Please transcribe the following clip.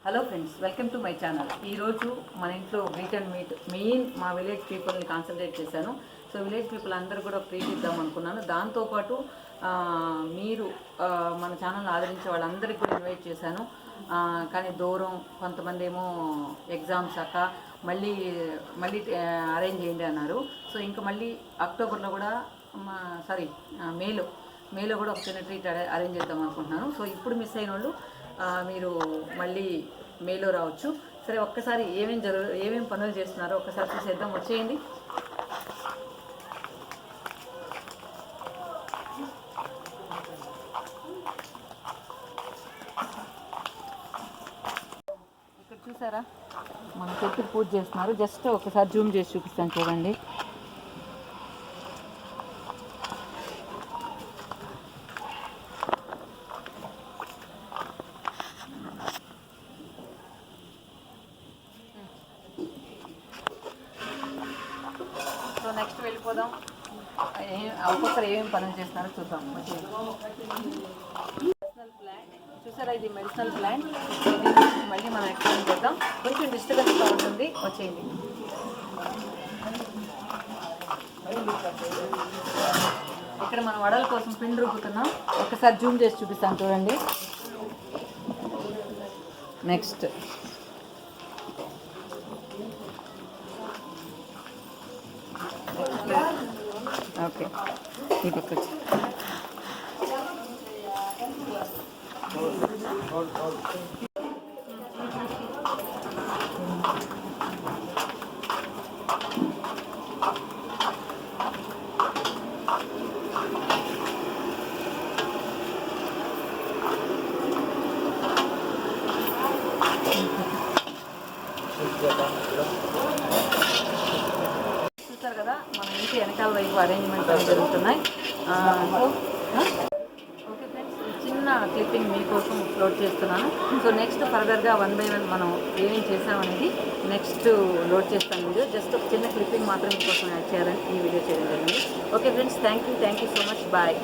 Hello friends, welcome to my channel. ఈరోజు మన ఇంట్లో మీట్ అండ్ మీట్ మెయిన్ మా విలేజ్ పీపుల్ని కాన్సన్ట్రేట్ చేశాను. సో విలేజ్ పీపుల్ అందరూ కూడా ట్రీట్ ఇద్దాం అనుకున్నాను. దాంతోపాటు మీరు మన ఛానల్ ఆదరించే వాళ్ళందరికీ కూడా ఇన్వైట్ చేశాను. కానీ దూరం కొంతమంది ఏమో ఎగ్జామ్స్ అక్క మళ్ళీ మళ్ళీ అరేంజ్ చేయండి అన్నారు. సో ఇంకా మళ్ళీ అక్టోబర్లో కూడా మేలో కూడా ఒక చిన్న ట్రీట్ అరేంజ్ చేద్దాం అనుకుంటున్నాను. సో ఇప్పుడు మిస్ అయిన వాళ్ళు మీరు మళ్ళీ మేలో రావచ్చు. సరే, ఒక్కసారి ఏమేమి పనులు చేస్తున్నారో ఒక్కసారి చూసేద్దాం. వచ్చేయండి. ఇక్కడ చూసారా, మన చెట్టు పూజ చేస్తున్నారు. జస్ట్ ఒకసారి జూమ్ చేసి చూపిస్తాను, చూడండి. సో నెక్స్ట్ వెళ్ళిపోదాం. ఒక్కొక్కరు ఏమేమి పనులు చేస్తున్నారో చూద్దాం. మెడిసినల్ ప్లాంట్ చూసారా, ఇది మెడిసినల్ ప్లాంట్. మళ్ళీ మనం ఎక్స్ప్లెయిన్ చేద్దాం. కొంచెం డిస్టర్బెన్స్గా ఉంటుంది. వచ్చేయండి. ఇక్కడ మనం వడల కోసం పిండి రుబ్బుతున్నాం. ఒకసారి జూమ్ చేసి చూపిస్తాను, చూడండి. నెక్స్ట్ ఓకే, ఈ పక్క వచ్చి చూస్తారు కదా, మన ఇంటి వెనకాల వైపు అరేంజ్మెంట్స్ అవి జరుగుతున్నాయి. ఓకే ఫ్రెండ్స్, చిన్న క్లిప్పింగ్ మీకోసం అప్లోడ్ చేస్తున్నాను. సో నెక్స్ట్ ఫర్దర్గా 1 by 1 మనం ఏమేమి చేసామనేది నెక్స్ట్ లోడ్ చేస్తాను వీడియో. జస్ట్ ఒక చిన్న క్లిప్పింగ్ మాత్రం మీకోసం యాడ్ చేయాలని ఈ వీడియో చేయడం జరిగింది. Okay friends, thank you so much. Bye.